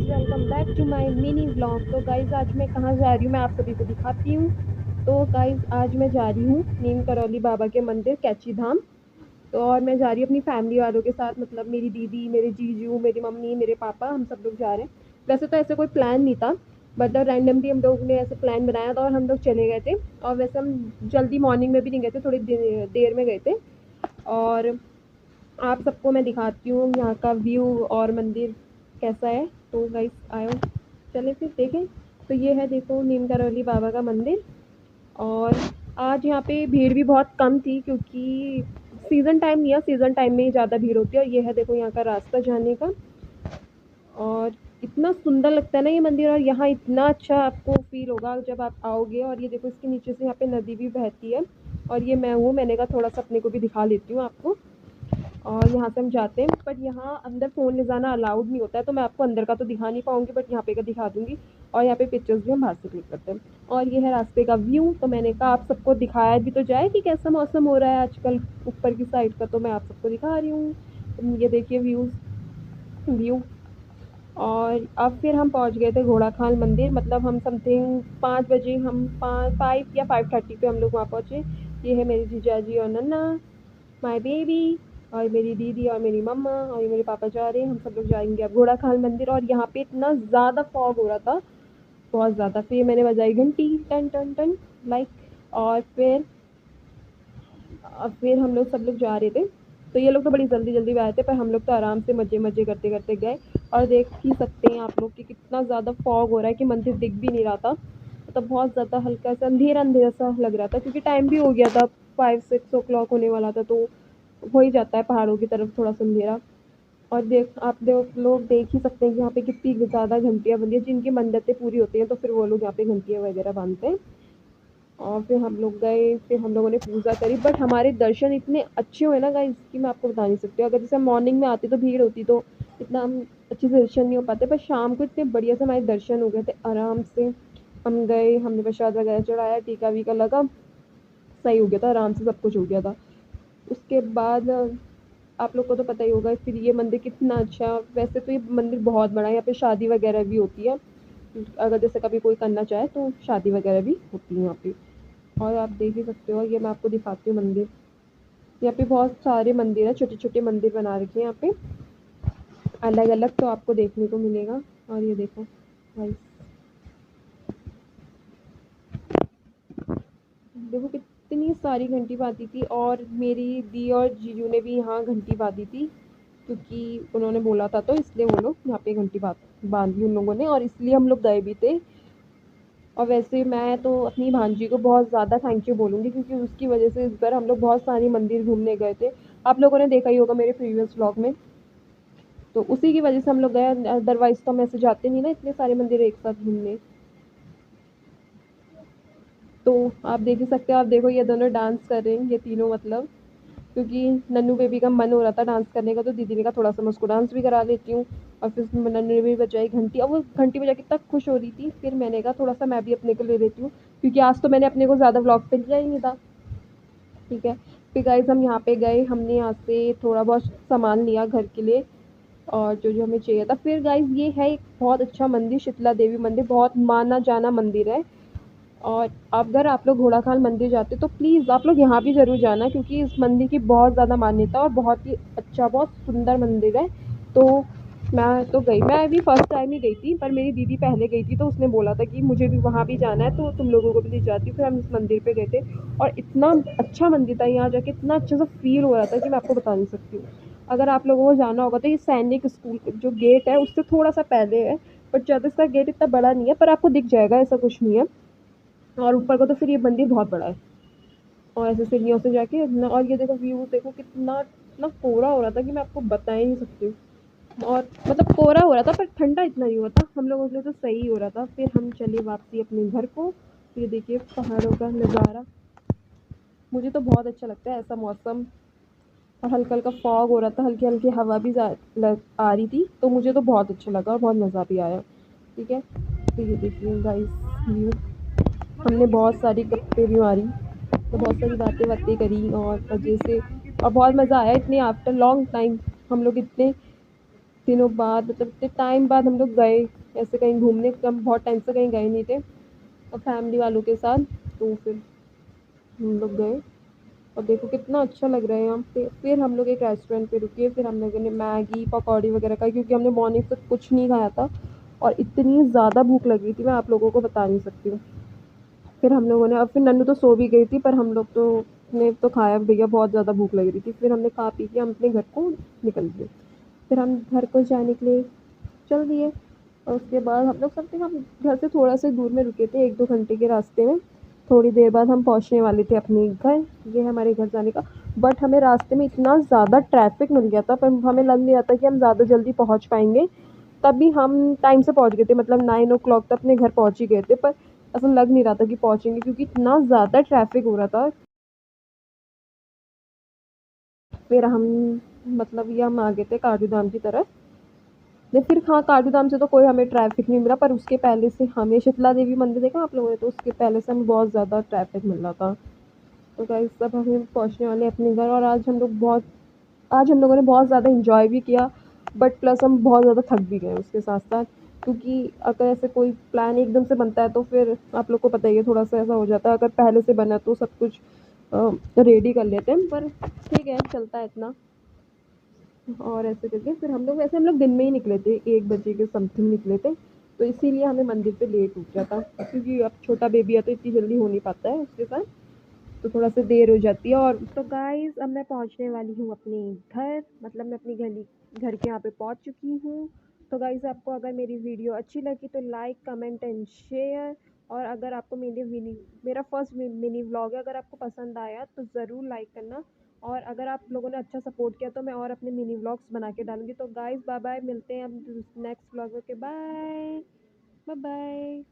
Welcome back to my mini vlog. तो guys आज मैं कहाँ जा रही हूँ मैं आप सभी को दिखाती हूँ। तो गाइज़ आज मैं जा रही हूँ नीम करौली बाबा के मंदिर कैची धाम। तो और मैं जा रही हूँ अपनी फैमिली वालों के साथ, मतलब मेरी दीदी, मेरे जीजू, मेरी मम्मी, मेरे पापा, हम सब लोग जा रहे हैं। वैसे तो ऐसे कोई प्लान नहीं था, मतलब रैंडमली हम लोग ने ऐसे प्लान बनाया था और हम लोग चले गए थे। और वैसे हम जल्दी मॉर्निंग में भी नहीं गए थे, थोड़ी देर में गए थे। और आप सबको मैं दिखाती हूँ यहाँ का व्यू और मंदिर कैसा है। तो गाइस आयो, चले फिर देखें। तो ये है, देखो, नीम करौली बाबा का मंदिर। और आज यहाँ पे भीड़ भी बहुत कम थी क्योंकि सीज़न टाइम नहीं है, सीज़न टाइम में ही ज़्यादा भीड़ होती है। और ये है, देखो, यहाँ का रास्ता जाने का। और इतना सुंदर लगता है ना ये मंदिर, और यहाँ इतना अच्छा आपको फील होगा जब आप आओगे। और ये देखो, इसके नीचे से यहाँ पे नदी भी बहती है। और ये मैं हूँ, मैंने कहा थोड़ा सा अपने को भी दिखा लेती हूँ आपको। और यहाँ से हम जाते हैं, बट यहाँ अंदर फ़ोन ले जाना अलाउड नहीं होता है, तो मैं आपको अंदर का तो दिखा नहीं पाऊँगी, बट यहाँ पे का दिखा दूँगी। और यहाँ पे पिक्चर्स भी हम बाहर से क्लिक करते हैं। और ये है रास्ते का व्यू। तो मैंने कहा आप सबको दिखाया भी तो जाए कि कैसा मौसम हो रहा है आजकल ऊपर की साइड का, तो मैं आप सबको दिखा रही हूँ। तो ये देखिए व्यू। और अब फिर हम पहुंच गए थे घोड़ा खाल मंदिर, मतलब हम समथिंग 5 बजे, हम 5 या 5:30 पे हम लोग वहाँ पहुँचे। ये है मेरी जीजाजी और नन्ना, माय बेबी, और मेरी दीदी और मेरी मम्मा और ये मेरे पापा जा रहे हैं। हम सब लोग जाएंगे अब घोड़ा खाल मंदिर। और यहाँ पे इतना ज़्यादा फॉग हो रहा था, बहुत ज़्यादा। फिर मैंने बजाई घंटी, टन टन टन, लाइक। और फिर हम लोग सब लोग जा रहे थे। तो ये लोग तो बड़ी जल्दी जल्दी में आए थे, पर हम लोग तो आराम से मज़े मज़े करते करते गए। और देख ही सकते हैं आप लोग कि कितना ज़्यादा फॉग हो रहा है कि मंदिर दिख भी नहीं रहा था। मतलब बहुत ज़्यादा हल्का सा अंधेरा अंधेरा सा लग रहा था, क्योंकि टाइम भी हो गया था, 5-6 o'clock होने वाला था। तो हो ही जाता है पहाड़ों की तरफ थोड़ा सा अंधेरा। और लोग देख ही सकते हैं कि यहाँ पे कितनी ज़्यादा घंटियाँ बंधी हैं। जिनकी मन्नतें पूरी होती हैं तो फिर वो लोग यहाँ पे घंटियाँ वगैरह बांधते हैं। और फिर हम लोग गए, फिर हम लोगों ने पूजा करी। बट हमारे दर्शन इतने अच्छे हुए ना गाइस कि मैं आपको बता नहीं सकती हूँ। अगर जैसे मॉर्निंग में आते तो भीड़ होती तो इतना हम अच्छे से दर्शन नहीं हो पाते, पर शाम को इतने बढ़िया से हमारे दर्शन हो गए थे आराम से। हम गए, हमने प्रसाद वगैरह चढ़ाया, टीका वीका लगा, सही हो गया था, आराम से सब कुछ हो गया था। उसके बाद आप लोग को तो पता ही होगा फिर ये मंदिर कितना अच्छा। वैसे तो ये मंदिर बहुत बड़ा है, यहाँ पे शादी वगैरह भी होती है। अगर जैसे कभी कोई करना चाहे तो शादी वगैरह भी होती है यहाँ पे। और आप देख ही सकते हो, ये मैं आपको दिखाती हूँ मंदिर। यहाँ पे बहुत सारे मंदिर हैं, छोटे छोटे मंदिर बना रखे हैं यहाँ पे अलग अलग, तो आपको देखने को मिलेगा। और ये देखो भाई, देखो कितनी सारी घंटी बांधी थी। और मेरी दी और जीजू ने भी यहाँ घंटी बांधी थी, क्योंकि उन्होंने बोला था, तो इसलिए वो लोग यहाँ पे घंटी बांधी उन लोगों ने, और इसलिए हम लोग गए भी थे। और वैसे मैं तो अपनी भांजी को बहुत ज़्यादा थैंक यू बोलूँगी, क्योंकि उसकी वजह से इस बार हम लोग बहुत सारी मंदिर घूमने गए थे। आप लोगों ने देखा ही होगा मेरे प्रीवियस व्लॉग में। तो उसी की वजह से हम लोग गए, अदरवाइज़ तो हम ऐसे जाते नहीं ना इतने सारे मंदिर एक साथ घूमने। तो आप देख ही सकते हो, आप देखो ये दोनों डांस कर रहे हैं, ये तीनों, मतलब क्योंकि नन्नू बेबी का मन हो रहा था डांस करने का, तो दीदी ने कहा थोड़ा सा मैं उसको डांस भी करा लेती हूँ। और फिर नन्नू ने भी बजाई घंटी, और वो घंटी बजा के इतना खुश हो रही थी। फिर मैंने कहा थोड़ा सा मैं भी अपने को ले लेती हूँ, क्योंकि आज तो मैंने अपने को ज़्यादा व्लॉग पे लिया ही नहीं था। ठीक है। फिर गाइस हम यहाँ पे गए, हमने यहाँ से थोड़ा बहुत सामान लिया घर के लिए, और जो जो हमें चाहिए था। फिर गाइस ये है एक बहुत अच्छा मंदिर, शीतला देवी मंदिर, बहुत माना जाना मंदिर है। और अगर आप लोग घोड़ाखाल मंदिर जाते तो प्लीज़ आप लोग यहाँ भी ज़रूर जाना, क्योंकि इस मंदिर की बहुत ज़्यादा मान्यता और बहुत ही अच्छा, बहुत सुंदर मंदिर है। तो मैं तो गई, मैं अभी फर्स्ट टाइम ही गई थी, पर मेरी दीदी पहले गई थी, तो उसने बोला था कि मुझे भी वहाँ भी जाना है, तो तुम लोगों को भी ले जाती हूँ। फिर हम इस मंदिर पे गए थे, और इतना अच्छा मंदिर था, यहाँ जाके इतना अच्छा सा फील हो रहा था कि मैं आपको बता नहीं सकती हूँ। अगर आप लोगों को जाना होगा तो ये सैनिक स्कूल जो गेट है उससे थोड़ा सा पहले है, बट ज़्यादा इसका गेट इतना बड़ा नहीं है, पर आपको दिख जाएगा, ऐसा कुछ नहीं है। और ऊपर को तो फिर ये मंदिर बहुत बड़ा है। और ऐसे सीढ़ियों से जाके इतना, और ये देखो व्यू देखो, कितना इतना कोहरा हो रहा था कि मैं आपको बता ही नहीं सकती हूँ। और मतलब कोहरा हो रहा था, पर ठंडा इतना नहीं हुआ था, हम लोगों के लिए तो सही हो रहा था। फिर हम चले वापसी अपने घर को। ये देखिए पहाड़ों का नज़ारा, मुझे तो बहुत अच्छा लगता है ऐसा मौसम। और हल्का हल्का फॉग हो रहा था, हल्की हल्की हवा भी आ रही थी, तो मुझे तो बहुत अच्छा लगा और बहुत मज़ा भी आया। ठीक है। तो ये देखिए गाइस व्यू, हमने बहुत सारी गप्पे भी मारी, तो बहुत सारी बातें बातें करी, और वजह से और बहुत मज़ा आया। इतने आफ्टर लॉन्ग टाइम हम लोग इतने दिनों बाद मतलब इतने टाइम बाद हम लोग गए ऐसे कहीं घूमने, हम बहुत टाइम से कहीं गए नहीं थे और फैमिली वालों के साथ। तो फिर हम लोग गए और देखो कितना अच्छा लग रहा है यहाँ पे। फिर हम लोग एक रेस्टोरेंट पे रुके, फिर हम लोगों ने मैगी पकौड़ी वगैरह खाई क्योंकि हमने मॉर्निंग से कुछ नहीं खाया था और इतनी ज़्यादा भूख लग रही थी, मैं आप लोगों को बता नहीं सकती हूँ। फिर हम लोगों ने, और फिर नन्नू तो सो भी गई थी पर हम लोग तो ने तो खाया, भैया बहुत ज़्यादा भूख लग रही थी। फिर हमने खा पी के हम अपने घर को निकल गए। फिर हम घर को जाने के लिए चल दिए और उसके बाद हम लोग समथिंग हम घर से थोड़ा सा दूर में रुके थे, 1-2 घंटे के रास्ते में। थोड़ी देर बाद हम पहुँचने वाले थे अपने घर, ये है हमारे घर जाने का। बट हमें रास्ते में इतना ज़्यादा ट्रैफिक मिल गया था, पर हमें लग नहीं रहा था कि हम ज़्यादा जल्दी पहुँच पाएंगे। तभी हम टाइम से पहुँच गए थे, मतलब 9 o'clock तक अपने घर पहुँच ही गए थे, पर ऐसा लग नहीं रहा था कि पहुँचेंगे क्योंकि इतना ज़्यादा ट्रैफिक हो रहा था। फिर हम मतलब ये हम आ गए थे काठू धाम की तरफ। नहीं फिर हाँ, काठू धाम से तो कोई हमें ट्रैफिक नहीं मिला, पर उसके पहले से हमें शीतला देवी मंदिर देखा आप लोगों ने, तो उसके पहले से हमें बहुत ज़्यादा ट्रैफिक मिल रहा था। तो गाइस सब हमें पहुँचने वाले हैं अपने घर, और आज हम लोगों ने बहुत ज़्यादा इंजॉय भी किया। बट प्लस हम बहुत ज़्यादा थक भी गए उसके साथ साथ, क्योंकि अगर ऐसे कोई प्लान एकदम से बनता है तो फिर आप लोग को पता ही है थोड़ा सा ऐसा हो जाता है। अगर पहले से बना तो सब कुछ रेडी कर लेते हैं, पर ठीक है चलता है इतना। और ऐसे करके फिर हम लोग दिन में ही निकले थे, 1 बजे के समथिंग निकले थे। तो इसीलिए हमें मंदिर पे लेट हो गया था, क्योंकि अब छोटा बेबी है तो इतनी जल्दी हो नहीं पाता है उसके साथ, तो थोड़ा सा देर हो जाती है। और तो गाइस अब मैं पहुंचने वाली हूँ अपने घर, मतलब मैं अपनी गली घर के यहाँ पे पहुंच चुकी हूँ। तो गाइस आपको अगर मेरी वीडियो अच्छी लगी तो लाइक कमेंट एंड शेयर। और अगर आपको मेरा फर्स्ट मिनी व्लॉग है, अगर आपको पसंद आया तो ज़रूर लाइक करना। और अगर आप लोगों ने अच्छा सपोर्ट किया तो मैं और अपने मिनी व्लॉग्स बना के डालूंगी। तो गाइस बाय बाय, मिलते हैं अब नेक्स्ट व्लॉग के। Bye bye bye.